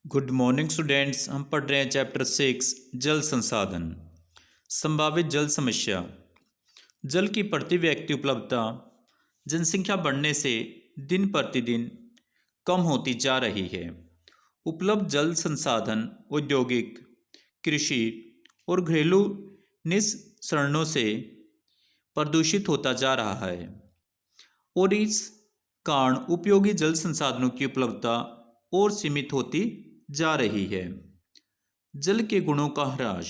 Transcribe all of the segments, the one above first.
Good morning students. हम पढ़ रहे हैं चैप्टर 6 जल संसाधन। संभावित जल समस्या। जल की बढ़ती व्यक्ति उपलब्धता जनसंख्या बढ़ने से दिन प्रतिदिन कम होती जा रही है। उपलब्ध जल संसाधन औद्योगिक, कृषि और घरेलू निस्सरणों से प्रदूषित होता जा रहा है और इस कारण उपयोगी जल संसाधनों की उपलब्धता और सीमित होती जा रही है। जल के गुणों का ह्रास।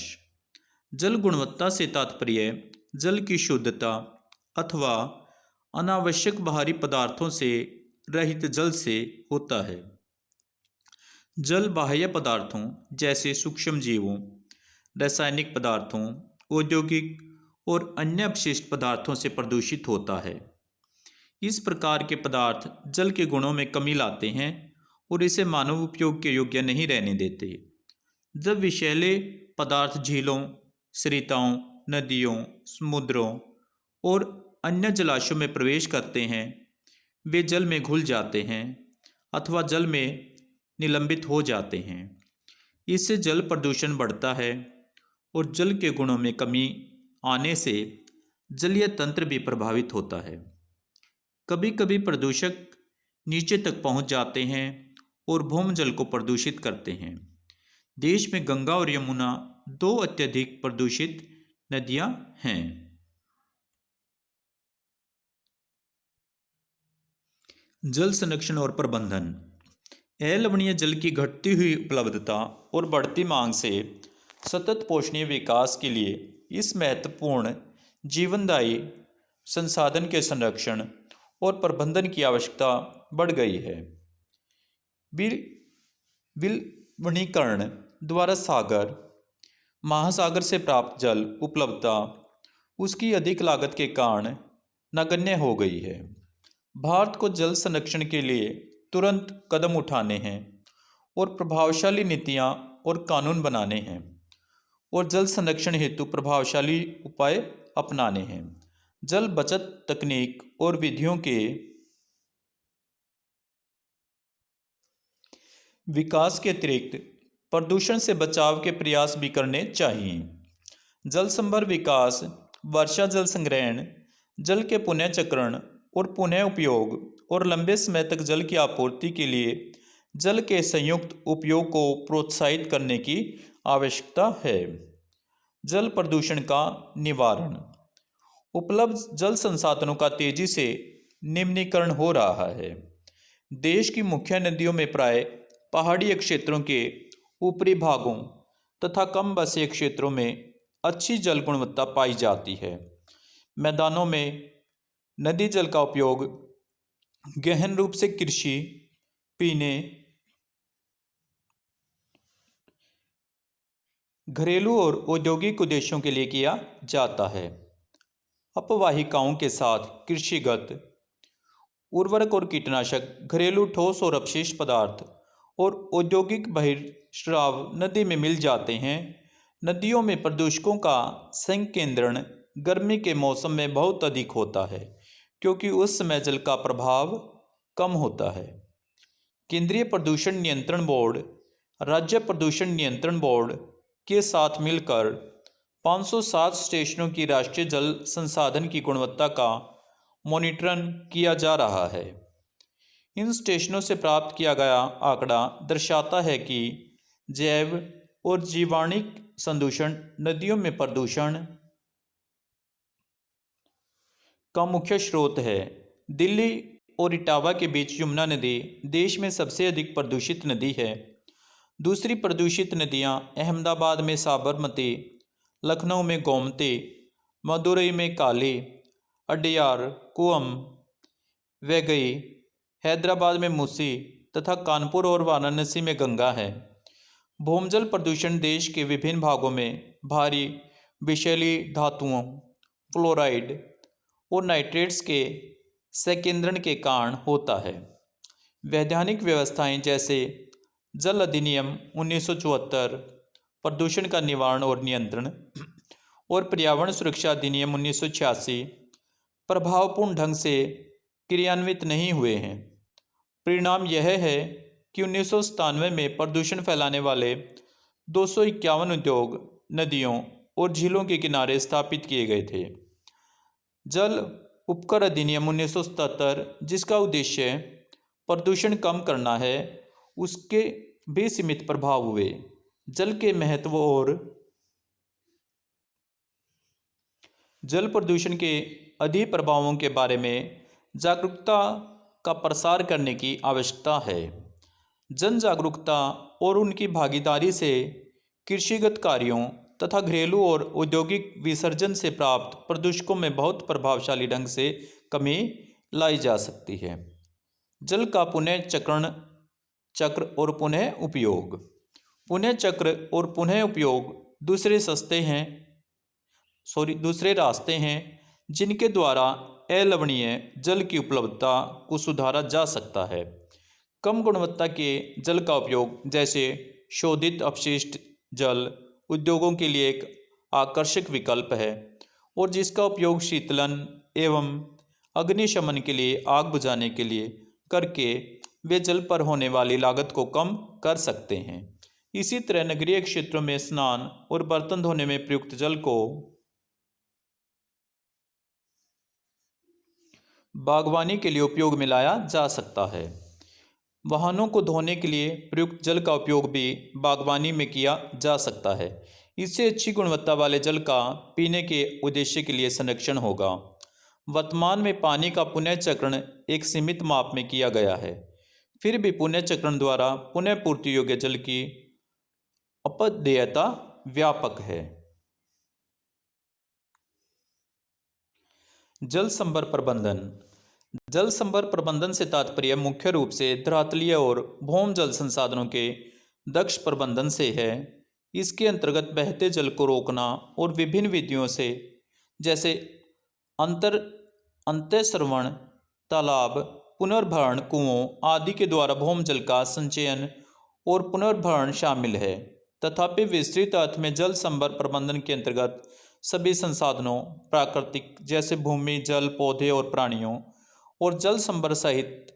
जल गुणवत्ता से तात्पर्य जल की शुद्धता अथवा अनावश्यक बाहरी पदार्थों से रहित जल से होता है। जल बाह्य पदार्थों जैसे सूक्ष्म जीवों, रासायनिक पदार्थों, औद्योगिक और अन्य अपशिष्ट पदार्थों से प्रदूषित होता है। इस प्रकार के पदार्थ जल के गुणों में कमी लाते हैं और इसे मानव उपयोग के योग्य नहीं रहने देते। जब विषैले पदार्थ झीलों, सरिताओं, नदियों, समुद्रों और अन्य जलाशयों में प्रवेश करते हैं, वे जल में घुल जाते हैं अथवा जल में निलंबित हो जाते हैं। इससे जल प्रदूषण बढ़ता है और जल के गुणों में कमी आने से जलीय तंत्र भी प्रभावित होता है। कभी कभी प्रदूषक नीचे तक पहुंच जाते हैं और भूमजल को प्रदूषित करते हैं। देश में गंगा और यमुना दो अत्यधिक प्रदूषित नदियां हैं। जल संरक्षण और प्रबंधन। अलवणीय जल की घटती हुई उपलब्धता और बढ़ती मांग से सतत पोषणीय विकास के लिए इस महत्वपूर्ण जीवनदायी संसाधन के संरक्षण और प्रबंधन की आवश्यकता बढ़ गई है। विलवणीकरण द्वारा सागर महासागर से प्राप्त जल उपलब्धता उसकी अधिक लागत के कारण नगण्य हो गई है। भारत को जल संरक्षण के लिए तुरंत कदम उठाने हैं और प्रभावशाली नीतियां और कानून बनाने हैं और जल संरक्षण हेतु प्रभावशाली उपाय अपनाने हैं। जल बचत तकनीक और विधियों के विकास के अतिरिक्त प्रदूषण से बचाव के प्रयास भी करने चाहिए। जल संभर विकास, वर्षा जल संग्रहण, जल के पुनः चक्रण और पुनः उपयोग और लंबे समय तक जल की आपूर्ति के लिए जल के संयुक्त उपयोग को प्रोत्साहित करने की आवश्यकता है। जल प्रदूषण का निवारण। उपलब्ध जल संसाधनों का तेजी से निम्नीकरण हो रहा है। देश की मुख्य नदियों में प्राय पहाड़ीय क्षेत्रों के ऊपरी भागों तथा कम बसे क्षेत्रों में अच्छी जल गुणवत्ता पाई जाती है। मैदानों में नदी जल का उपयोग गहन रूप से कृषि, पीने, घरेलू और औद्योगिक उद्देश्यों के लिए किया जाता है। अपवाहिकाओं के साथ कृषिगत उर्वरक और कीटनाशक, घरेलू ठोस और अपशिष्ट पदार्थ और औद्योगिक बहिर्स्राव नदी में मिल जाते हैं। नदियों में प्रदूषकों का संकेंद्रण गर्मी के मौसम में बहुत अधिक होता है क्योंकि उस समय जल का प्रभाव कम होता है। केंद्रीय प्रदूषण नियंत्रण बोर्ड राज्य प्रदूषण नियंत्रण बोर्ड के साथ मिलकर 507 स्टेशनों की राष्ट्रीय जल संसाधन की गुणवत्ता का मॉनिटरिंग किया जा रहा है। इन स्टेशनों से प्राप्त किया गया आंकड़ा दर्शाता है कि जैव और जीवाणुक संदूषण नदियों में प्रदूषण का मुख्य स्रोत है। दिल्ली और इटावा के बीच यमुना नदी देश में सबसे अधिक प्रदूषित नदी है। दूसरी प्रदूषित नदियां अहमदाबाद में साबरमती, लखनऊ में गोमती, मदुरई में काली, अड्यार, कुअम, वैगई, हैदराबाद में मूसी तथा कानपुर और वाराणसी में गंगा है। भूमजल प्रदूषण देश के विभिन्न भागों में भारी विषैली धातुओं, फ्लोराइड और नाइट्रेट्स के संकेंद्रण के कारण होता है। वैधानिक व्यवस्थाएं जैसे जल अधिनियम 1974, प्रदूषण का निवारण और नियंत्रण और पर्यावरण सुरक्षा अधिनियम 1986 प्रभावपूर्ण ढंग से क्रियान्वित नहीं हुए हैं। परिणाम यह है कि 1997 में प्रदूषण फैलाने वाले 251 उद्योग नदियों और झीलों के किनारे स्थापित किए गए थे। जल उपकर अधिनियम 1977, जिसका उद्देश्य प्रदूषण कम करना है, उसके भी सीमित प्रभाव हुए। जल के महत्व और जल प्रदूषण के अधिक प्रभावों के बारे में जागरूकता का प्रसार करने की आवश्यकता है। जन जागरूकता और उनकी भागीदारी से कृषिगत कार्यों तथा घरेलू और औद्योगिक विसर्जन से प्राप्त प्रदूषकों में बहुत प्रभावशाली ढंग से कमी लाई जा सकती है। जल का पुनः चक्र और पुनः उपयोग। पुनः चक्र और पुनः उपयोग दूसरे रास्ते हैं जिनके द्वारा अलवणीय जल की उपलब्धता को सुधारा जा सकता है। कम गुणवत्ता के जल का उपयोग, जैसे शोधित अपशिष्ट जल, उद्योगों के लिए एक आकर्षक विकल्प है और जिसका उपयोग शीतलन एवं अग्निशमन के लिए, आग बुझाने के लिए करके वे जल पर होने वाली लागत को कम कर सकते हैं। इसी तरह नगरीय क्षेत्रों में स्नान और बर्तन धोने में प्रयुक्त जल को बागवानी के लिए उपयोग में लाया जा सकता है। वाहनों को धोने के लिए प्रयुक्त जल का उपयोग भी बागवानी में किया जा सकता है। इससे अच्छी गुणवत्ता वाले जल का पीने के उद्देश्य के लिए संरक्षण होगा। वर्तमान में पानी का पुनः चक्रण एक सीमित माप में किया गया है, फिर भी पुनः चक्रण द्वारा पुनः पूर्ति योग्य जल की अपदेयता व्यापक है। जल संभर प्रबंधन। जल संभर प्रबंधन से तात्पर्य मुख्य रूप से धरातलीय और भौम जल संसाधनों के दक्ष प्रबंधन से है। इसके अंतर्गत बहते जल को रोकना और विभिन्न विधियों से, जैसे अंतःस्रवण, तालाब, पुनर्भरण कुओं आदि के द्वारा भौम जल का संचयन और पुनर्भरण शामिल है। तथापि विस्तृत अर्थ में जल संभर प्रबंधन के अंतर्गत सभी संसाधनों, प्राकृतिक जैसे भूमि, जल, पौधे और प्राणियों, और जल संभर सहित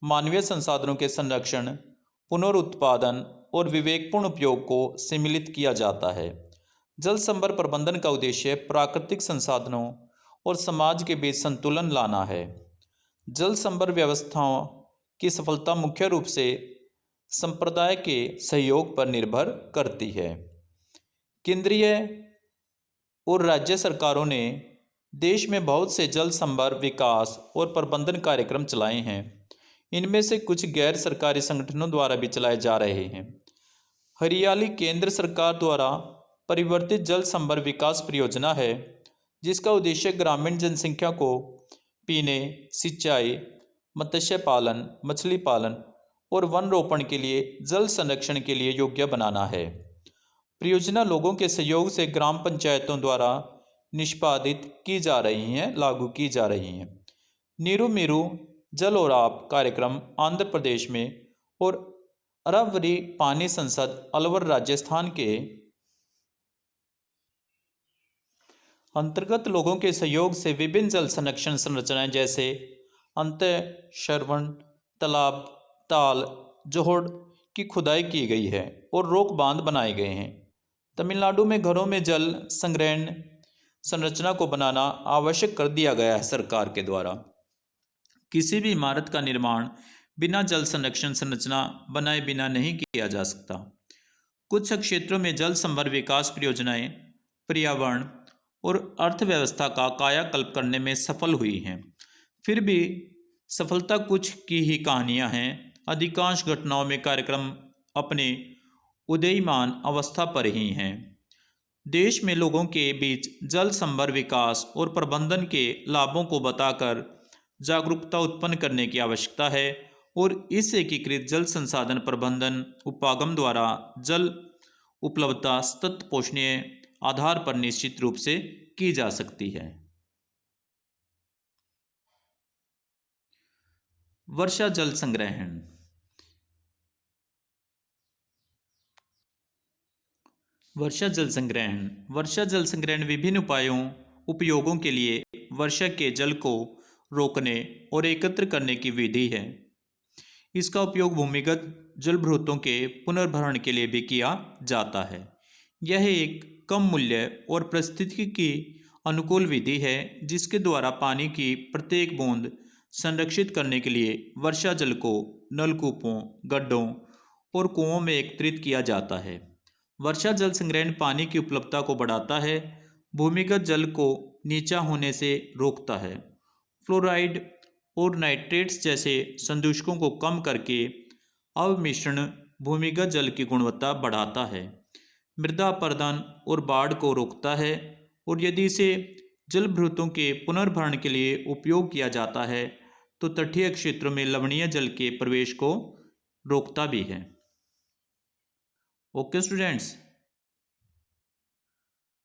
मानवीय संसाधनों के संरक्षण, पुनरुत्पादन और विवेकपूर्ण उपयोग को सम्मिलित किया जाता है। जल संभर प्रबंधन का उद्देश्य प्राकृतिक संसाधनों और समाज के बीच संतुलन लाना है। जल संभर व्यवस्थाओं की सफलता मुख्य रूप से संप्रदाय के सहयोग पर निर्भर करती है। केंद्रीय और राज्य सरकारों ने देश में बहुत से जल संभर विकास और प्रबंधन कार्यक्रम चलाए हैं। इनमें से कुछ गैर सरकारी संगठनों द्वारा भी चलाए जा रहे हैं। हरियाली केंद्र सरकार द्वारा परिवर्तित जल संभर विकास परियोजना है, जिसका उद्देश्य ग्रामीण जनसंख्या को पीने, सिंचाई, मत्स्य पालन, मछली पालन और वन रोपण के लिए जल संरक्षण के लिए योग्य बनाना है। परियोजना लोगों के सहयोग से ग्राम पंचायतों द्वारा निष्पादित की जा रही हैं, लागू की जा रही हैं। नीरू मीरू जल और आप कार्यक्रम आंध्र प्रदेश में और अरावरी पानी संसद अलवर राजस्थान के अंतर्गत लोगों के सहयोग से विभिन्न जल संरक्षण संरचनाएं, जैसे अंतःस्रवण, तालाब, ताल, जोहड़ की खुदाई की गई है और रोक बांध बनाए गए हैं। तमिलनाडु में घरों में जल संग्रहण संरचना को बनाना आवश्यक कर दिया गया है सरकार के द्वारा। किसी भी इमारत का निर्माण बिना जल संरक्षण संरचना बनाए बिना नहीं किया जा सकता। कुछ क्षेत्रों में जल संभर विकास परियोजनाएं पर्यावरण और अर्थव्यवस्था का कायाकल्प करने में सफल हुई हैं। फिर भी सफलता कुछ की ही कहानियां हैं। अधिकांश घटनाओं में कार्यक्रम अपने उदीयमान अवस्था पर ही हैं। देश में लोगों के बीच जल संभर विकास और प्रबंधन के लाभों को बताकर जागरूकता उत्पन्न करने की आवश्यकता है और इस एकीकृत जल संसाधन प्रबंधन उपागम द्वारा जल उपलब्धता सतत पोषणीय आधार पर निश्चित रूप से की जा सकती है। वर्षा जल संग्रहण। वर्षा जल संग्रहण विभिन्न उपयोगों के लिए वर्षा के जल को रोकने और एकत्र करने की विधि है। इसका उपयोग भूमिगत जलभृतों के पुनर्भरण के लिए भी किया जाता है। यह एक कम मूल्य और पारिस्थितिकी अनुकूल विधि है जिसके द्वारा पानी की प्रत्येक बूंद संरक्षित करने के लिए वर्षा जल को नलकूपों, गड्ढों और कुओं में एकत्रित किया जाता है। वर्षा जल संग्रहण पानी की उपलब्धता को बढ़ाता है, भूमिगत जल को नीचा होने से रोकता है, फ्लोराइड और नाइट्रेट्स जैसे संदूषकों को कम करके अवमिश्रण भूमिगत जल की गुणवत्ता बढ़ाता है, मृदा अपरदन और बाढ़ को रोकता है और यदि इसे जलभृतों के पुनर्भरण के लिए उपयोग किया जाता है तो तटीय क्षेत्रों में लवणीय जल के प्रवेश को रोकता भी है। Okay students,